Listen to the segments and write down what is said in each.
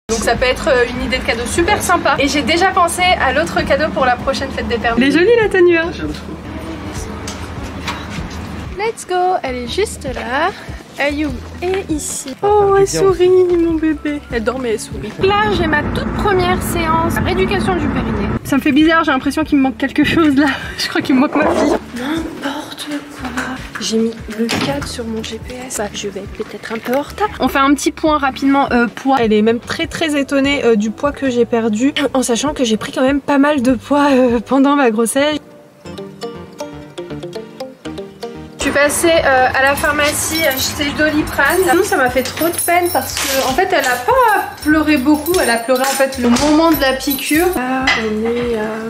Donc ça peut être une idée de cadeau super sympa. Et j'ai déjà pensé à l'autre cadeau pour la prochaine fête des pères. Elle est jolie la tenue hein. J'aime trop. Let's go. Elle est juste là. Ayoub est ici. Oh, elle sourit, mon bébé. Elle dort mais elle sourit. Là, j'ai ma toute première séance de rééducation du périnée. Ça me fait bizarre, j'ai l'impression qu'il me manque quelque chose là. Je crois qu'il me manque ma fille. N'importe quoi. J'ai mis le câble sur mon GPS. Bah, je vais être peut-être un peu en retard. On fait un petit point rapidement poids. Elle est même très étonnée du poids que j'ai perdu. En sachant que j'ai pris quand même pas mal de poids pendant ma grossesse. Je suis passée à la pharmacie acheter Doliprane. Nous, ça m'a fait trop de peine parce que en fait elle a pas pleuré beaucoup, elle a pleuré en fait le moment de la piqûre. Là, on est à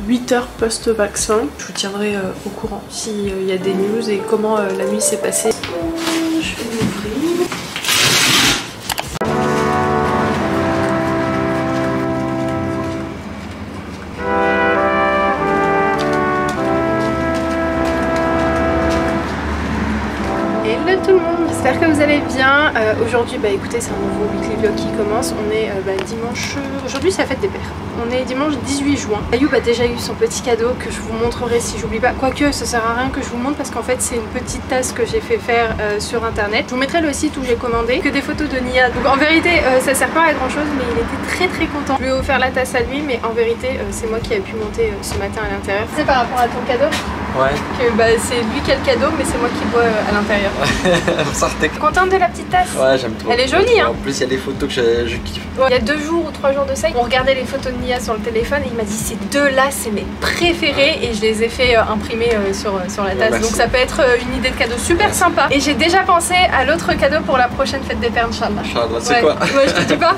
8 heures post-vaccin. Je vous tiendrai au courant s'il y a des news et comment la nuit s'est passée. Je vais l'ouvrir. Hello tout le monde, j'espère que vous allez bien. Aujourd'hui, bah écoutez, c'est un nouveau weekly vlog qui commence. On est dimanche... Aujourd'hui, c'est la fête des pères. On est dimanche 18 juin. Ayoub a déjà eu son petit cadeau que je vous montrerai si j'oublie pas. Quoique, ça sert à rien que je vous montre parce qu'en fait, c'est une petite tasse que j'ai fait faire sur internet. Je vous mettrai le site où j'ai commandé, que des photos de Nia. Donc en vérité, ça sert pas à grand chose, mais il était très content. Je lui ai offert la tasse à lui, mais en vérité, c'est moi qui ai pu monter ce matin à l'intérieur. C'est par rapport à ton cadeau? Ouais. Que c'est lui qui a le cadeau, mais c'est moi qui bois à l'intérieur. Contente de la petite tasse? Ouais, j'aime trop. Elle est jolie hein. En plus, il y a des photos que je kiffe. Ouais. Il y a 2 jours ou 3 jours de ça, on regardait les photos de Nia sur le téléphone et il m'a dit ces deux-là, c'est mes préférés et je les ai fait imprimer sur la tasse. Donc ça peut être une idée de cadeau super sympa. Et j'ai déjà pensé à l'autre cadeau pour la prochaine fête des pères, Inch'Allah. Inch'Allah, c'est quoi? Ouais, je te dis pas.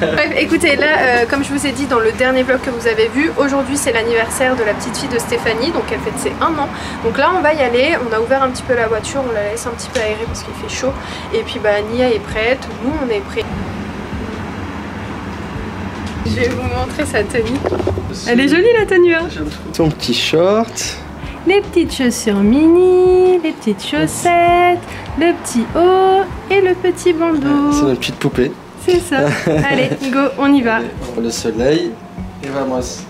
Bref, écoutez, là, comme je vous ai dit dans le dernier vlog que vous avez vu, aujourd'hui c'est l'anniversaire de la petite fille de Stéphanie, donc elle fête ses 1 an. Donc là on va y aller, on a ouvert un petit peu la voiture, on la laisse un petit peu aérer parce qu'il fait chaud. Et puis bah Nia est prête, nous on est prêts. Je vais vous montrer sa tenue. Elle est jolie la tenue hein. J'aime trop. Son petit short. Les petites chaussures mini, les petites chaussettes, le petit haut et le petit bandeau. C'est notre petite poupée. C'est ça. Allez, go, on y va. Le soleil et vamos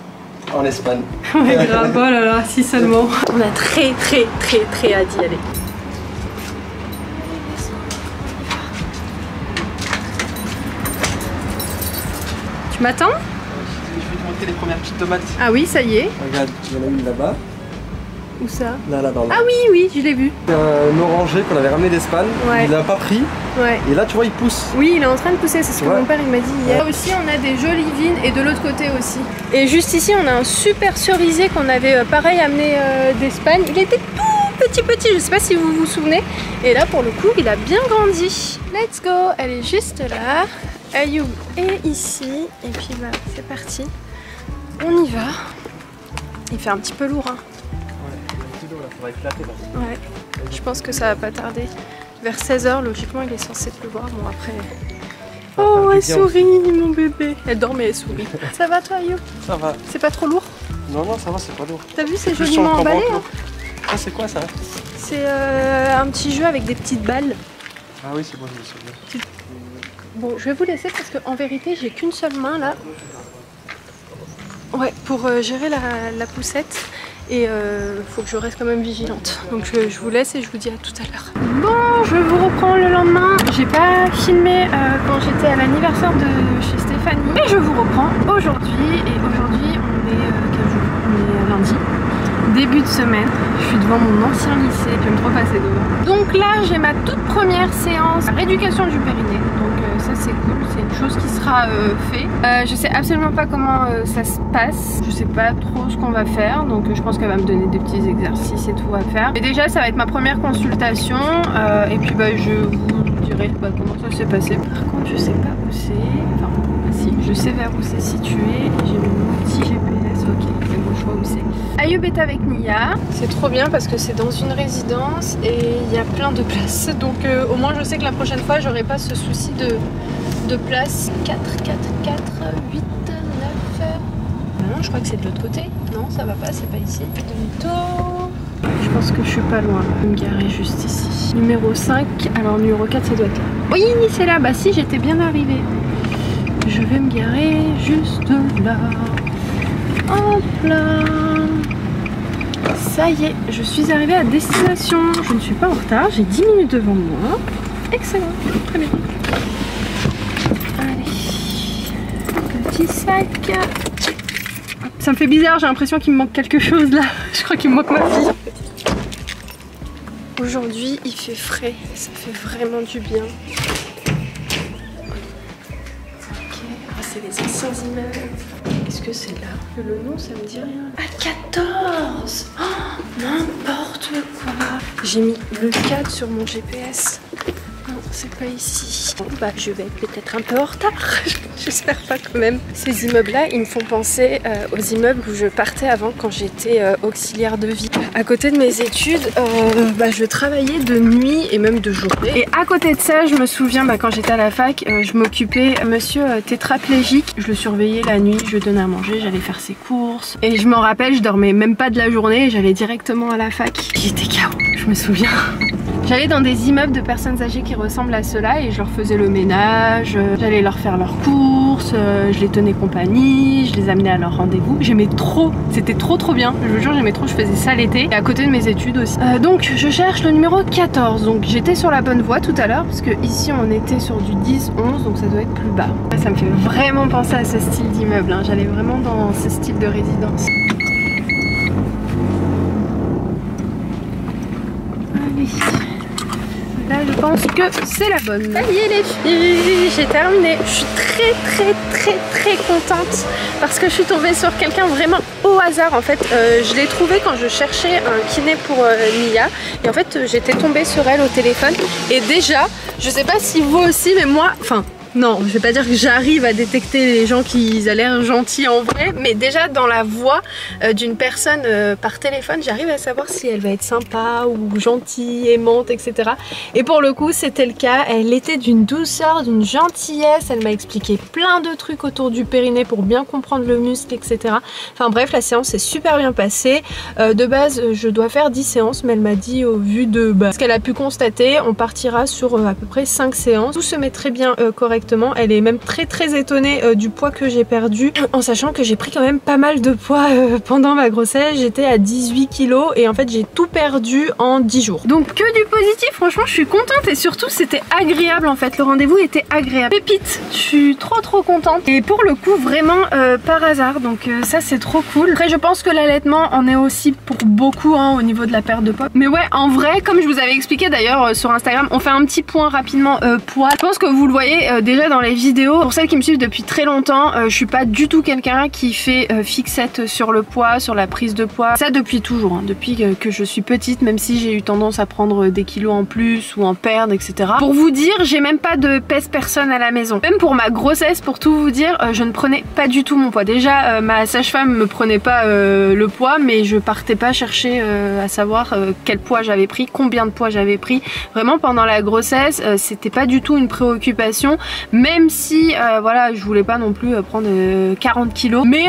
en Espagne. Ouais grave, oh là là, si seulement. On a très hâte d'y aller. Tu m'attends? Je vais te montrer les premières petites tomates. Ah oui, ça y est. Regarde, il y en a une là-bas. Où ça? Là, dans là. Ah oui, je l'ai vu. Un oranger qu'on avait ramené d'Espagne. Ouais. Il l'a pas pris. Ouais. Et là, tu vois, il pousse. Oui, il est en train de pousser, c'est ce que Ouais. mon père il m'a dit hier. Là aussi, on a des jolies vignes et de l'autre côté aussi. Et juste ici, on a un super cerisier qu'on avait pareil amené d'Espagne. Il était tout petit, je sais pas si vous vous souvenez. Et là, pour le coup, il a bien grandi. Let's go, elle est juste là. Ayoub est ici. Et puis bah, c'est parti. On y va. Il fait un petit peu lourd, hein. Ouais, éclater, là. Ouais, je pense que ça va pas tarder. Vers 16 h, logiquement, il est censé pleuvoir. Bon, après. Oh, elle sourit, mon bébé. Elle dort, mais elle sourit. Ça va, toi, Ayoub? Ça va. C'est pas trop lourd? Non, ça va, c'est pas lourd. T'as vu, c'est Plus joliment sur le emballé. camp, Hein. Ah, c'est quoi ça? C'est un petit jeu avec des petites balles. Ah oui, c'est bon, je me souviens. Bon, je vais vous laisser parce qu'en vérité, j'ai qu'une seule main là. Ouais, pour gérer la poussette. Et faut que je reste quand même vigilante. Donc je vous laisse et je vous dis à tout à l'heure. Bon, je vous reprends le lendemain. J'ai pas filmé quand j'étais à l'anniversaire de chez Stéphanie. Mais je vous reprends aujourd'hui. Et aujourd'hui, on est quel jour? On est lundi. Début de semaine. Je suis devant mon ancien lycée. J'aime trop passer devant. Donc là, j'ai ma toute première séance de rééducation du périnée. Donc ça, c'est cool. C'est une chose qui sera fait. Je sais absolument pas comment ça se passe. Je sais pas trop ce qu'on va faire. Donc je pense qu'elle va me donner des petits exercices et tout à faire. Et déjà, ça va être ma première consultation. Et puis bah, je vous dirai comment ça s'est passé. Par contre, je sais pas où c'est. Enfin, si, je sais vers où c'est situé. J'ai mis mon petit GPS. Ok, c'est bon, je vois où c'est. Ayoub est avec Nia. C'est trop bien parce que c'est dans une résidence et il y a plein de places. Donc au moins, je sais que la prochaine fois, j'aurai pas ce souci de place. 4, 8, 9. Non, je crois que c'est de l'autre côté. Non, ça va pas, c'est pas ici. Demi-tour. Je pense que je suis pas loin. Je vais me garer juste ici. Numéro 5. Alors, numéro 4, ça doit être là. Oui, c'est là. Bah si, j'étais bien arrivée. vais me garer juste là. Hop là. Ça y est, je suis arrivée à destination. Je ne suis pas en retard, j'ai 10 minutes devant moi. Excellent, très bien. Allez, petit sac. Ça me fait bizarre, j'ai l'impression qu'il me manque quelque chose là. Je crois qu'il me manque ma fille. Aujourd'hui, il fait frais, ça fait vraiment du bien. Ok, ah, c'est les anciens immeubles. Qu'est-ce que c'est là? Le nom, ça me dit rien. Ah, 14! Oh, n'importe quoi! J'ai mis le 4 sur mon GPS. Non, c'est pas ici. Bon, bah, je vais être peut-être un peu en retard. J'espère pas quand même. Ces immeubles-là, ils me font penser aux immeubles où je partais avant quand j'étais auxiliaire de vie. À côté de mes études, je travaillais de nuit et même de journée. Et à côté de ça, je me souviens quand j'étais à la fac, je m'occupais monsieur tétraplégique. Je le surveillais la nuit, je lui donnais à manger, j'allais faire ses courses. Et je me rappelle, je dormais même pas de la journée, j'allais directement à la fac. J'étais KO, je me souviens. J'allais dans des immeubles de personnes âgées qui ressemblent à ceux-là et je leur faisais le ménage, j'allais leur faire leurs courses, je les tenais compagnie, je les amenais à leur rendez-vous. J'aimais trop, c'était trop bien, je vous jure j'aimais trop, je faisais ça l'été et à côté de mes études aussi. Donc je cherche le numéro 14, donc j'étais sur la bonne voie tout à l'heure parce que ici on était sur du 10-11 donc ça doit être plus bas. Ça me fait vraiment penser à ce style d'immeuble, hein. J'allais vraiment dans ce style de résidence. Allez. Là je pense que c'est la bonne. Ça y est les filles, j'ai terminé. Je suis très contente parce que je suis tombée sur quelqu'un vraiment au hasard en fait. Je l'ai trouvé quand je cherchais un kiné pour Mia et en fait j'étais tombée sur elle au téléphone et déjà, je sais pas si vous aussi mais moi, non, je vais pas dire que j'arrive à détecter les gens qui ont l'air gentils en vrai, mais déjà dans la voix d'une personne par téléphone, j'arrive à savoir si elle va être sympa ou gentille, aimante, etc. Et pour le coup, c'était le cas. Elle était d'une douceur, d'une gentillesse. Elle m'a expliqué plein de trucs autour du périnée pour bien comprendre le muscle, etc. Enfin bref, la séance s'est super bien passée. De base, je dois faire 10 séances, mais elle m'a dit au vu de ce qu'elle a pu constater, on partira sur à peu près 5 séances. Tout se met très bien correctement. Elle est même très étonnée du poids que j'ai perdu, en sachant que j'ai pris quand même pas mal de poids pendant ma grossesse. J'étais à 18 kg et en fait j'ai tout perdu en 10 jours. Donc que du positif, franchement je suis contente et surtout c'était agréable en fait. Le rendez-vous était agréable. Pépite, je suis trop contente et pour le coup vraiment par hasard, donc ça c'est trop cool. Après je pense que l'allaitement en est aussi pour beaucoup au niveau de la perte de poids. Mais ouais, en vrai, comme je vous avais expliqué d'ailleurs sur Instagram, on fait un petit point rapidement poids. Je pense que vous le voyez déjà dans les vidéos. Pour celles qui me suivent depuis très longtemps, je suis pas du tout quelqu'un qui fait fixette sur le poids, sur la prise de poids. Ça depuis toujours, depuis que je suis petite, même si j'ai eu tendance à prendre des kilos en plus ou en perdre, etc. Pour vous dire, j'ai même pas de pèse personne à la maison. Même pour ma grossesse, pour tout vous dire, je ne prenais pas du tout mon poids. Déjà, ma sage-femme me prenait pas le poids, mais je partais pas chercher à savoir quel poids j'avais pris, combien de poids j'avais pris. Vraiment pendant la grossesse, c'était pas du tout une préoccupation. Même si voilà, je voulais pas non plus prendre 40 kilos, mais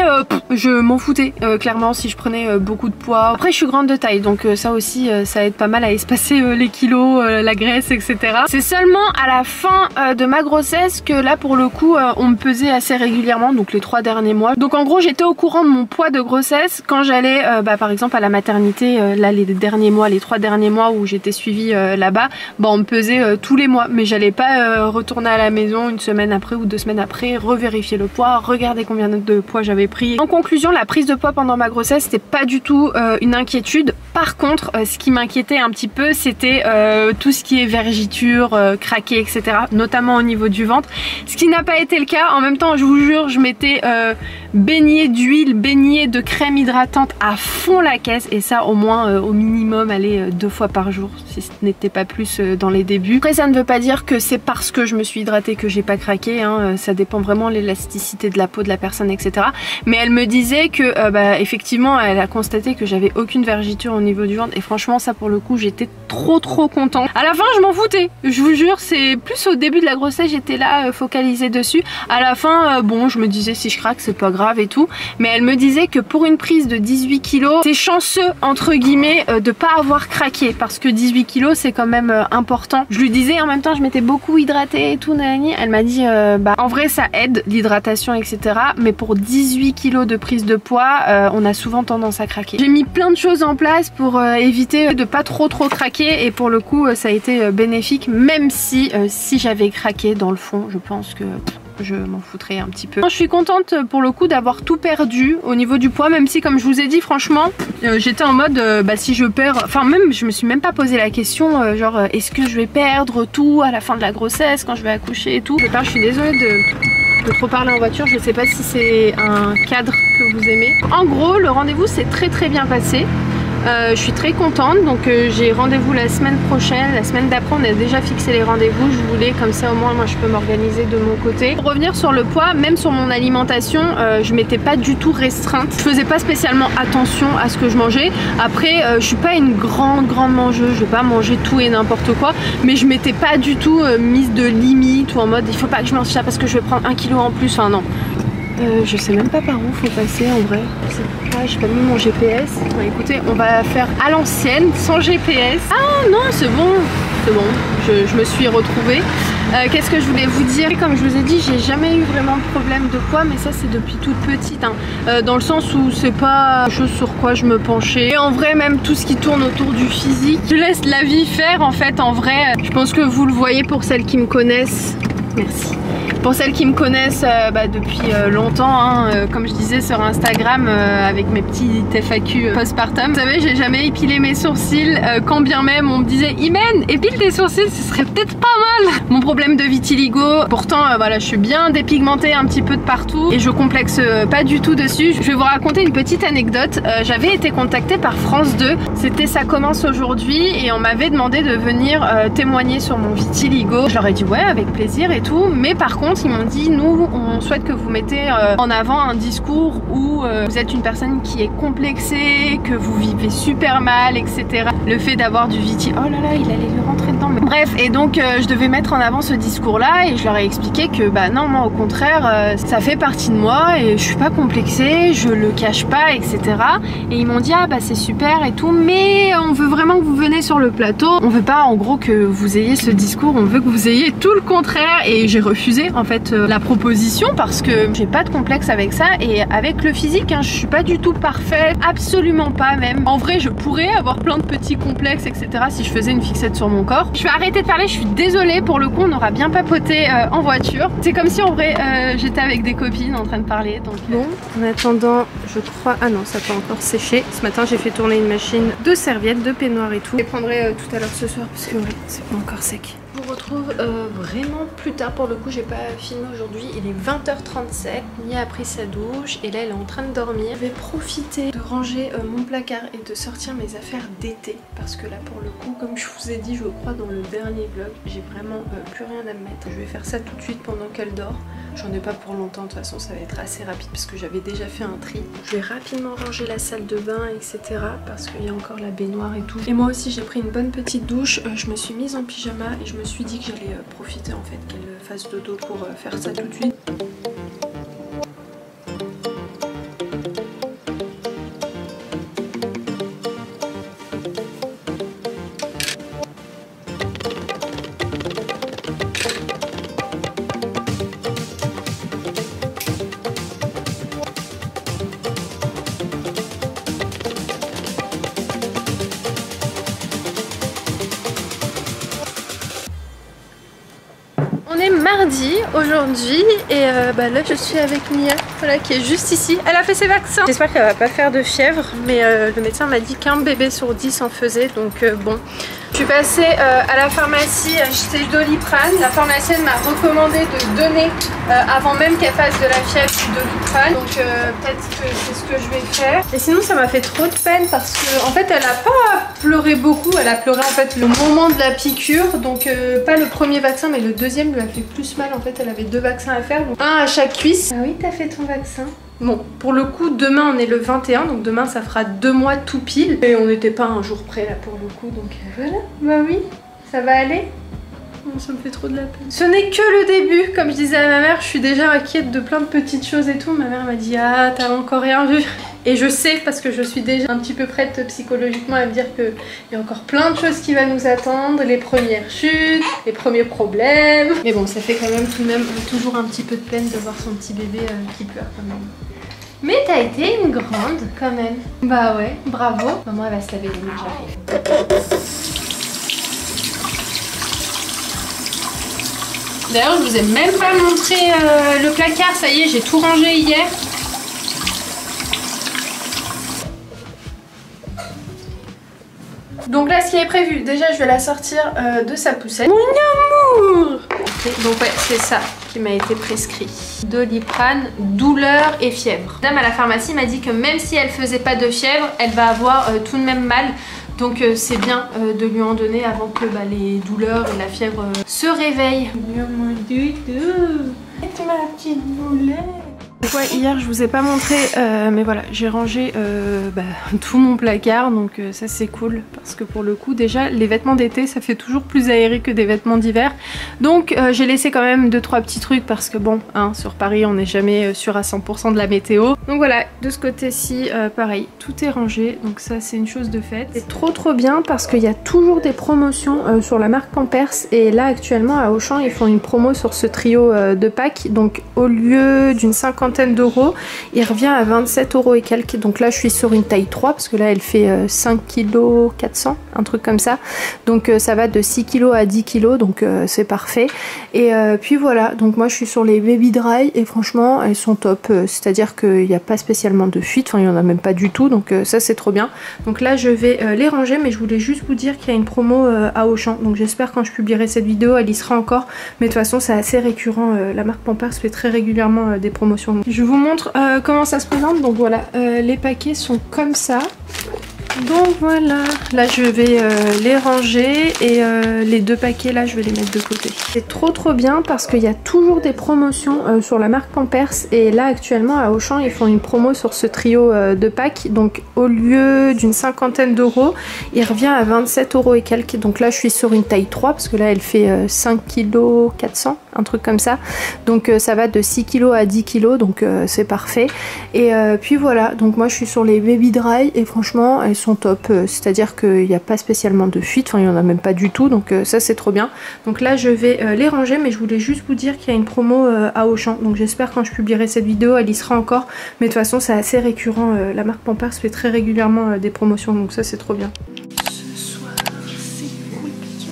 je m'en foutais clairement si je prenais beaucoup de poids. Après je suis grande de taille, donc ça aussi ça aide pas mal à espacer les kilos, la graisse, etc. C'est seulement à la fin de ma grossesse que là pour le coup on me pesait assez régulièrement, donc les 3 derniers mois. Donc en gros j'étais au courant de mon poids de grossesse quand j'allais par exemple à la maternité, là les derniers mois, les 3 derniers mois où j'étais suivie là-bas, on me pesait tous les mois, mais j'allais pas retourner à la maison une semaine après ou 2 semaines après, revérifier le poids, regarder combien de poids j'avais pris. En conclusion, la prise de poids pendant ma grossesse c'était pas du tout une inquiétude. Par contre, ce qui m'inquiétait un petit peu c'était tout ce qui est vergiture, craquer, etc. Notamment au niveau du ventre. Ce qui n'a pas été le cas. En même temps, je vous jure, je m'étais baignée d'huile, baignée de crème hydratante à fond la caisse et ça au moins au minimum aller 2 fois par jour si ce n'était pas plus dans les débuts. Après ça ne veut pas dire que c'est parce que je me suis hydratée que j'ai pas craqué, ça dépend vraiment de l'élasticité de la peau de la personne, etc. Mais elle me disait que effectivement elle a constaté que j'avais aucune vergiture au niveau du ventre et franchement ça pour le coup j'étais trop contente. À la fin je m'en foutais, je vous jure, c'est plus au début de la grossesse j'étais là focalisée dessus. À la fin bon je me disais si je craque c'est pas grave, grave et tout, mais elle me disait que pour une prise de 18 kg, c'est chanceux entre guillemets de pas avoir craqué, parce que 18 kg c'est quand même important. Je lui disais en même temps, je m'étais beaucoup hydratée et tout, nanani. Elle m'a dit bah en vrai ça aide l'hydratation etc, mais pour 18 kg de prise de poids on a souvent tendance à craquer. J'ai mis plein de choses en place pour éviter de pas trop craquer, et pour le coup ça a été bénéfique, même si j'avais craqué dans le fond, je pense que je m'en foutrais un petit peu. Je suis contente pour le coup d'avoir tout perdu au niveau du poids, même si comme je vous ai dit franchement j'étais en mode bah si je perds, enfin même je me suis même pas posé la question genre est-ce que je vais perdre tout à la fin de la grossesse quand je vais accoucher et tout. Je suis désolée de trop parler en voiture, je sais pas si c'est un cadre que vous aimez. En gros le rendez-vous s'est très bien passé. Je suis très contente, donc j'ai rendez-vous la semaine prochaine. La semaine d'après on a déjà fixé les rendez-vous. Je voulais comme ça au moins moi je peux m'organiser de mon côté. Pour revenir sur le poids, même sur mon alimentation je m'étais pas du tout restreinte. Je faisais pas spécialement attention à ce que je mangeais. Après je suis pas une grande mangeuse, je vais pas manger tout et n'importe quoi, mais je m'étais pas du tout mise de limite ou en mode il faut pas que je mange ça parce que je vais prendre 1 kg en plus, enfin non. Je sais même pas par où faut passer en vrai. J'ai pas mis mon GPS. Bon, écoutez, on va faire à l'ancienne, sans GPS. Ah non, c'est bon, je me suis retrouvée. Qu'est-ce que je voulais vous dire? Comme je vous ai dit, j'ai jamais eu vraiment de problème de poids, mais ça c'est depuis toute petite, hein. Dans le sens où c'est pas quelque chose sur quoi je me penchais. Et en vrai, même tout ce qui tourne autour du physique, je laisse la vie faire en fait. En vrai, je pense que vous le voyez pour celles qui me connaissent. Merci. Pour celles qui me connaissent depuis longtemps, hein, comme je disais sur Instagram avec mes petits FAQ postpartum, vous savez, j'ai jamais épilé mes sourcils, quand bien même on me disait Imen, épile tes sourcils, ce serait peut-être pas mal. Mon problème de vitiligo, pourtant voilà, je suis bien dépigmentée un petit peu de partout et je complexe pas du tout dessus. Je vais vous raconter une petite anecdote. J'avais été contactée par France 2, c'était Ça commence aujourd'hui, et on m'avait demandé de venir témoigner sur mon vitiligo. Je leur ai dit ouais, avec plaisir et tout, mais par contre ils m'ont dit nous on souhaite que vous mettez en avant un discours où vous êtes une personne qui est complexée, que vous vivez super mal, etc. Le fait d'avoir du vitiligo, oh là là, il allait lui rentrer dedans, mais bref, et donc je devais mettre en avant ce discours là, et je leur ai expliqué que bah non, moi au contraire ça fait partie de moi et je suis pas complexée, je le cache pas, etc. Et ils m'ont dit ah bah c'est super et tout, mais on veut vraiment que vous venez sur le plateau, on veut pas en gros que vous ayez ce discours, on veut que vous ayez tout le contraire. Et j'ai refusé en fait la proposition parce que j'ai pas de complexe avec ça, et avec le physique hein, je suis pas du tout parfaite, absolument pas même. En vrai je pourrais avoir plein de petits complexes etc si je faisais une fixette sur mon corps. Je vais arrêter de parler, je suis désolée, pour le coup on aura bien papoté en voiture. C'est comme si en vrai j'étais avec des copines en train de parler, donc bon, en attendant je crois, ah non ça peut encore sécher. Ce matin j'ai fait tourner une machine de serviettes, de peignoir et tout. Je les prendrai tout à l'heure ce soir parce que ouais, c'est pas encore sec. Je vous retrouve vraiment plus tard, pour le coup j'ai pas filmé aujourd'hui, il est 20h37, Mia a pris sa douche et là elle est en train de dormir. Je vais profiter de ranger mon placard et de sortir mes affaires d'été, parce que là pour le coup, comme je vous ai dit je crois dans le dernier vlog, j'ai vraiment plus rien à me mettre. Je vais faire ça tout de suite pendant qu'elle dort. J'en ai pas pour longtemps, de toute façon ça va être assez rapide parce que j'avais déjà fait un tri. Je vais rapidement ranger la salle de bain etc parce qu'il y a encore la baignoire et tout. Et moi aussi j'ai pris une bonne petite douche, je me suis mise en pyjama et je me suis dit que j'allais profiter en fait qu'elle fasse dodo pour faire ça tout de suite. On est mardi aujourd'hui et là je suis avec Mia, voilà, qui est juste ici. Elle a fait ses vaccins. J'espère qu'elle va pas faire de fièvre, mais le médecin m'a dit qu'un bébé sur 10 en faisait, donc bon. Je suis passée à la pharmacie acheter Doliprane. La pharmacienne m'a recommandé de donner avant même qu'elle fasse de la fièvre du Doliprane. Donc peut-être que c'est ce que je vais faire. Et sinon ça m'a fait trop de peine parce que en fait elle a pas pleuré beaucoup. Elle a pleuré en fait le moment de la piqûre. Donc pas le premier vaccin mais le deuxième lui a fait plus mal. En fait elle avait 2 vaccins à faire. Donc un à chaque cuisse. Ah oui, t'as fait ton vaccin. Bon, pour le coup, demain on est le 21, donc demain ça fera 2 mois tout pile. Et on n'était pas un jour près là pour le coup, donc voilà. Bah oui, ça va aller. Ça me fait trop de la peine. Ce n'est que le début, comme je disais à ma mère, je suis déjà inquiète de plein de petites choses et tout. Ma mère m'a dit ah t'as encore rien vu. Et je sais parce que je suis déjà un petit peu prête psychologiquement à me dire qu'il y a encore plein de choses qui vont nous attendre. Les premières chutes, les premiers problèmes. Mais bon ça fait quand même tout de même toujours un petit peu de peine de voir son petit bébé qui pleure quand même. Mais t'as été une grande quand même. Bah ouais, bravo. Maman elle va se laver les mains, j'arrive. D'ailleurs je vous ai même pas montré le placard, ça y est j'ai tout rangé hier. Donc là ce qui est prévu, déjà je vais la sortir de sa poussette. Mon amour. Okay, donc ouais c'est ça qui m'a été prescrit. Doliprane, douleur et fièvre. Dame à la pharmacie m'a dit que même si elle faisait pas de fièvre, elle va avoir tout de même mal. Donc c'est bien de lui en donner avant que les douleurs et la fièvre se réveillent. Mon doudou, c'est ma petite boulette. Ouais, hier je vous ai pas montré mais voilà j'ai rangé tout mon placard donc ça c'est cool parce que pour le coup déjà les vêtements d'été ça fait toujours plus aéré que des vêtements d'hiver donc j'ai laissé quand même 2-3 petits trucs parce que bon hein, sur Paris on n'est jamais sûr à 100% de la météo donc voilà de ce côté-ci pareil tout est rangé donc ça c'est une chose de faite. C'est trop bien parce qu'il y a toujours des promotions sur la marque Pampers et là actuellement à Auchan ils font une promo sur ce trio de Pâques donc au lieu d'une cinquantaine d'euros, il revient à 27 € et quelques. Donc là je suis sur une taille 3 parce que là elle fait 5 kg 400, un truc comme ça. Donc ça va de 6 kg à 10 kg donc c'est parfait. Et puis voilà, donc moi je suis sur les baby dry et franchement elles sont top. C'est-à-dire qu'il n'y a pas spécialement de fuite, enfin il n'y en a même pas du tout donc ça c'est trop bien. Donc là je vais les ranger mais je voulais juste vous dire qu'il y a une promo à Auchan. Donc j'espère quand je publierai cette vidéo elle y sera encore. Mais de toute façon c'est assez récurrent, la marque Pampers fait très régulièrement des promotions. Je vous montre comment ça se présente. Donc voilà, les paquets sont comme ça. Donc voilà, là je vais les ranger et les 2 paquets là je vais les mettre de côté. C'est trop bien parce qu'il y a toujours des promotions sur la marque Pampers et là actuellement à Auchan ils font une promo sur ce trio de Pâques. Donc au lieu d'une cinquantaine d'euros, il revient à 27 € et quelques. Donc là je suis sur une taille 3 parce que là elle fait 5 kg 400, un truc comme ça. Donc ça va de 6 kg à 10 kg donc c'est parfait. Et puis voilà, donc moi je suis sur les baby dry et franchement elles sont top, c'est-à-dire qu'il n'y a pas spécialement de fuite, enfin il n'y en a même pas du tout donc ça c'est trop bien. Donc là je vais les ranger mais je voulais juste vous dire qu'il y a une promo à Auchan. Donc j'espère quand je publierai cette vidéo elle y sera encore. Mais de toute façon c'est assez récurrent, la marque Pampers fait très régulièrement des promotions donc ça c'est trop bien. Ce soir c'est compliqué.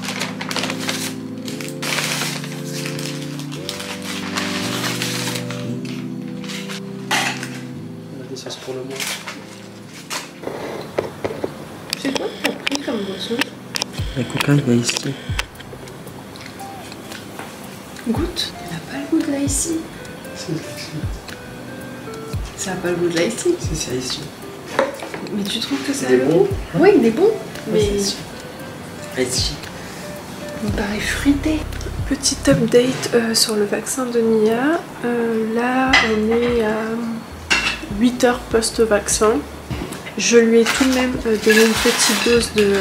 On a des sauces pour le mois. C'est quoi que t'as pris comme boisson? La coca, il y a ici. Goûte. Elle n'a pas le goût de l'ice. Si, Ça n'a pas le goût de l'ice. si, c'est ici. Mais tu trouves que ça a Il est le bon goût? Oui, il est bon. Mais ici. il me paraît fruité. Petit update sur le vaccin de Nia. Là, on est à 8 heures post-vaccin. Je lui ai tout de même donné une petite dose de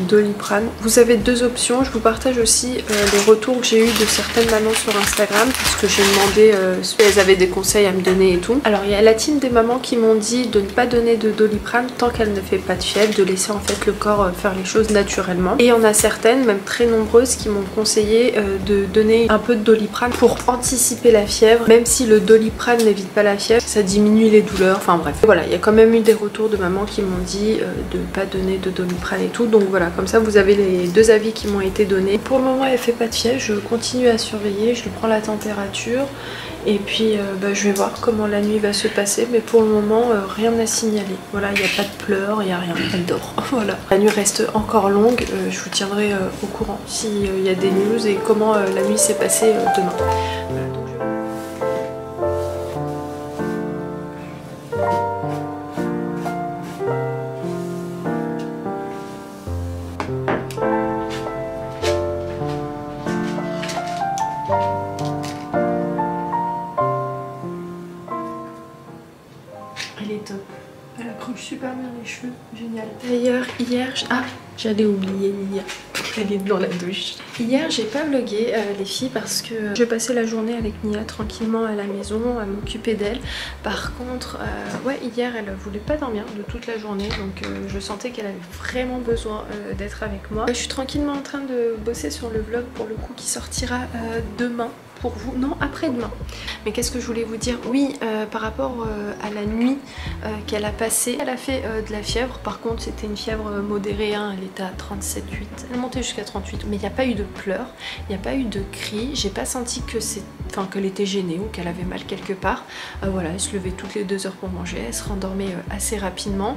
Doliprane. Vous avez 2 options. Je vous partage aussi les retours que j'ai eu de certaines mamans sur Instagram parce que j'ai demandé si elles avaient des conseils à me donner et tout. Alors il y a la team des mamans qui m'ont dit de ne pas donner de Doliprane tant qu'elle ne fait pas de fièvre, de laisser en fait le corps faire les choses naturellement. Et on a certaines, même très nombreuses, qui m'ont conseillé de donner un peu de Doliprane pour anticiper la fièvre. Même si le Doliprane n'évite pas la fièvre, ça diminue les douleurs. Enfin bref. Voilà, il y a quand même eu des retours de mamans qui m'ont dit de ne pas donner de Doliprane et tout. Donc voilà, comme ça vous avez les 2 avis qui m'ont été donnés. Pour le moment elle fait pas de fièvre, je continue à surveiller, je lui prends la température et puis je vais voir comment la nuit va se passer. Mais pour le moment rien à signaler. Voilà, il n'y a pas de pleurs, il n'y a rien, elle dort. Voilà. La nuit reste encore longue, je vous tiendrai au courant s'il y a des news et comment la nuit s'est passée demain. Voilà, donc elle est top. Elle accroche super bien les cheveux, génial. D'ailleurs, hier, j'allais oublier Nia, elle est dans la douche. Hier, j'ai pas vlogué les filles parce que je passais la journée avec Nia tranquillement à la maison, à m'occuper d'elle. Par contre, ouais, hier, elle voulait pas dormir de toute la journée, donc je sentais qu'elle avait vraiment besoin d'être avec moi. Je suis tranquillement en train de bosser sur le vlog pour le coup qui sortira demain. Pour vous, non, après-demain. Mais qu'est-ce que je voulais vous dire? Oui, par rapport à la nuit qu'elle a passée, elle a fait de la fièvre. Par contre, c'était une fièvre modérée, hein, elle était à 37,8. Elle est montée jusqu'à 38, mais il n'y a pas eu de pleurs, il n'y a pas eu de cris. J'ai pas senti que qu'elle était gênée ou qu'elle avait mal quelque part. Voilà, elle se levait toutes les 2 heures pour manger, elle se rendormait assez rapidement.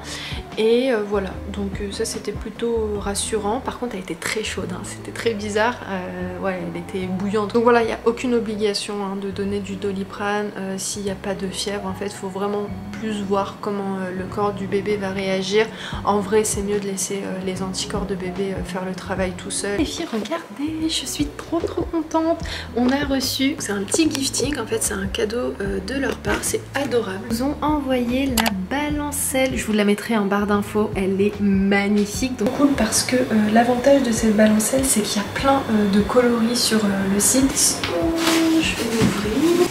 Et voilà, donc ça c'était plutôt rassurant. Par contre, elle était très chaude, hein, c'était très bizarre. Ouais, elle était bouillante. Donc voilà, il n'y a aucune obligation hein, de donner du Doliprane s'il n'y a pas de fièvre. En fait, il faut vraiment plus voir comment le corps du bébé va réagir. En vrai, c'est mieux de laisser les anticorps de bébé faire le travail tout seul. Les filles, regardez, je suis trop contente. On a reçu, c'est un petit gifting, en fait c'est un cadeau de leur part, c'est adorable. Ils nous ont envoyé la balancelle, je vous la mettrai en barre d'infos, elle est magnifique. Donc cool parce que l'avantage de cette balancelle c'est qu'il y a plein de coloris sur le site. Je vais l'ouvrir.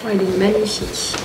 Oh, elle est magnifique.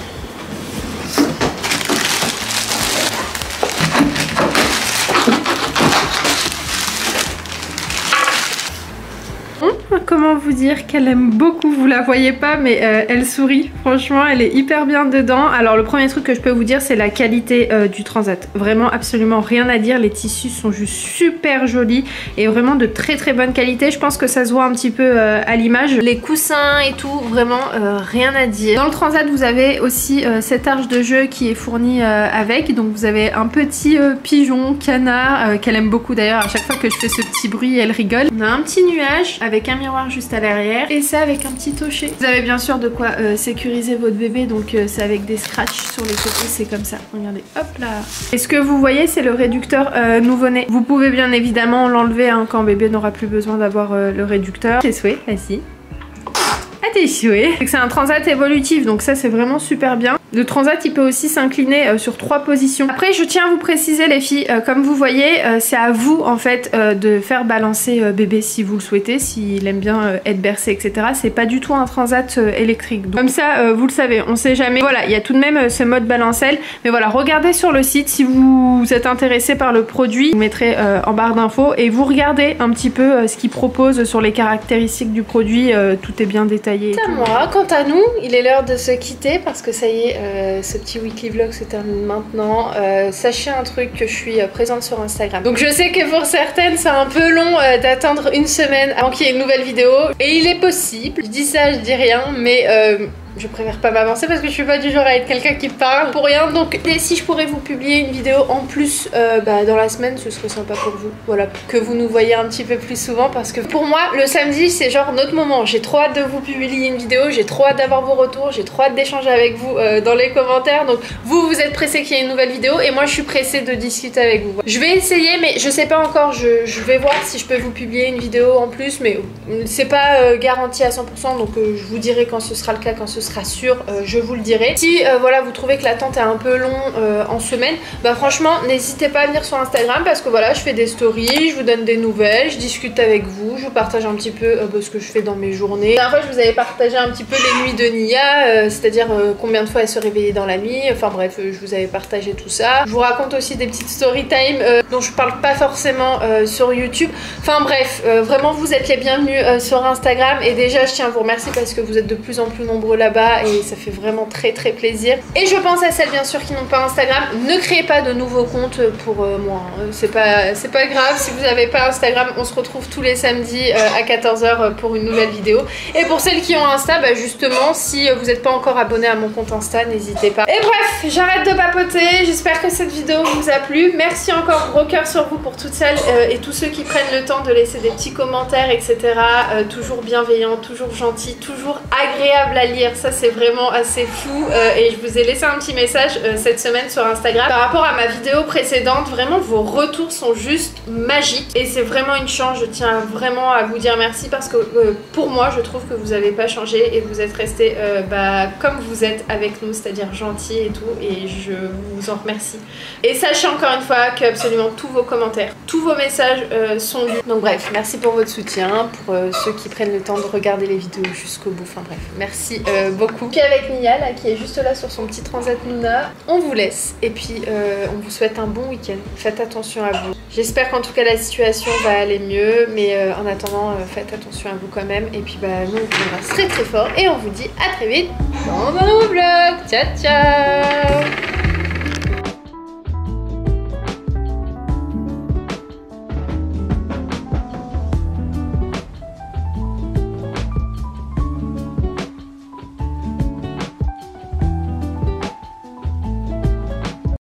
Comment vous dire qu'elle aime beaucoup, vous la voyez pas mais elle sourit, franchement elle est hyper bien dedans. Alors le premier truc que je peux vous dire c'est la qualité du transat, vraiment absolument rien à dire, les tissus sont juste super jolis et vraiment de très bonne qualité. Je pense que ça se voit un petit peu à l'image, les coussins et tout, vraiment rien à dire. Dans le transat vous avez aussi cette arche de jeu qui est fournie avec, donc vous avez un petit pigeon, canard, qu'elle aime beaucoup d'ailleurs, à chaque fois que je fais ce petit bruit elle rigole. On a un petit nuage avec un miroir juste à l'arrière et ça avec un petit tocher. Vous avez bien sûr de quoi sécuriser votre bébé, donc c'est avec des scratchs sur les côtés, c'est comme ça, regardez, hop là. Et ce que vous voyez c'est le réducteur nouveau-né. Vous pouvez bien évidemment l'enlever hein, quand bébé n'aura plus besoin d'avoir le réducteur. Tes souhaits, vas-y. À tes souhaits. C'est un transat évolutif, donc ça c'est vraiment super bien. Le transat il peut aussi s'incliner sur 3 positions. Après je tiens à vous préciser les filles, comme vous voyez c'est à vous en fait de faire balancer bébé si vous le souhaitez, s'il aime bien être bercé etc. C'est pas du tout un transat électrique. Donc, comme ça vous le savez, on sait jamais. Voilà, il y a tout de même ce mode balancelle. Mais voilà, regardez sur le site si vous êtes intéressé par le produit. Je vous mettrai en barre d'infos et vous regardez un petit peu ce qu'il propose sur les caractéristiques du produit. Tout est bien détaillé. C'est à moi. Quant à nous, il est l'heure de se quitter parce que ça y est, ce petit weekly vlog se termine maintenant. Sachez un truc, que je suis présente sur Instagram. Donc je sais que pour certaines c'est un peu long d'attendre une semaine avant qu'il y ait une nouvelle vidéo. Et il est possible, je dis ça, je dis rien, mais je préfère pas m'avancer parce que je suis pas du genre à être quelqu'un qui parle pour rien. Donc et si je pourrais vous publier une vidéo en plus dans la semaine, ce serait sympa pour vous. Voilà, que vous nous voyez un petit peu plus souvent parce que pour moi le samedi c'est genre notre moment. J'ai trop hâte de vous publier une vidéo, j'ai trop hâte d'avoir vos retours, j'ai trop hâte d'échanger avec vous dans les commentaires. Donc vous êtes pressés qu'il y ait une nouvelle vidéo et moi je suis pressée de discuter avec vous. Je vais essayer mais je sais pas encore, je vais voir si je peux vous publier une vidéo en plus, mais c'est pas garanti à 100%, donc je vous dirai quand ce sera le cas, quand ce sera sûr, je vous le dirai. Si voilà vous trouvez que l'attente est un peu long en semaine, bah franchement n'hésitez pas à venir sur Instagram parce que voilà je fais des stories, je vous donne des nouvelles, je discute avec vous, je vous partage un petit peu ce que je fais dans mes journées. La dernière fois je vous avais partagé un petit peu les nuits de Nia, c'est-à-dire combien de fois elle se réveillait dans la nuit, enfin bref je vous avais partagé tout ça. Je vous raconte aussi des petites story time dont je parle pas forcément sur YouTube. Enfin bref, vraiment vous êtes les bienvenus sur Instagram et déjà je tiens à vous remercier parce que vous êtes de plus en plus nombreux là-bas et ça fait vraiment très plaisir. Et je pense à celles bien sûr qui n'ont pas Instagram, ne créez pas de nouveaux comptes pour moi, hein. C'est pas grave si vous n'avez pas Instagram, on se retrouve tous les samedis à 14 h pour une nouvelle vidéo. Et pour celles qui ont Insta, bah justement si vous n'êtes pas encore abonné à mon compte Insta, n'hésitez pas. Et bref, j'arrête de papoter, j'espère que cette vidéo vous a plu. Merci encore, gros cœur sur vous pour toutes celles et tous ceux qui prennent le temps de laisser des petits commentaires etc. Toujours bienveillants, toujours gentils, toujours agréables à lire. ça c'est vraiment assez fou et je vous ai laissé un petit message cette semaine sur Instagram par rapport à ma vidéo précédente. Vraiment vos retours sont juste magiques et c'est vraiment une chance. Je tiens vraiment à vous dire merci parce que pour moi je trouve que vous n'avez pas changé et vous êtes restés comme vous êtes avec nous, c'est-à-dire gentil et tout, et je vous en remercie. Et sachez encore une fois que absolument tous vos commentaires, tous vos messages sont lus. Donc bref, merci pour votre soutien, pour ceux qui prennent le temps de regarder les vidéos jusqu'au bout. Enfin bref, merci beaucoup. Puis avec Mia là, qui est juste là sur son petit transat Nuna, on vous laisse et puis on vous souhaite un bon week-end. Faites attention à vous. J'espère qu'en tout cas la situation va aller mieux, mais en attendant faites attention à vous quand même. Et puis nous on vous embrasse très très fort et on vous dit à très vite dans un nouveau vlog. Ciao ciao.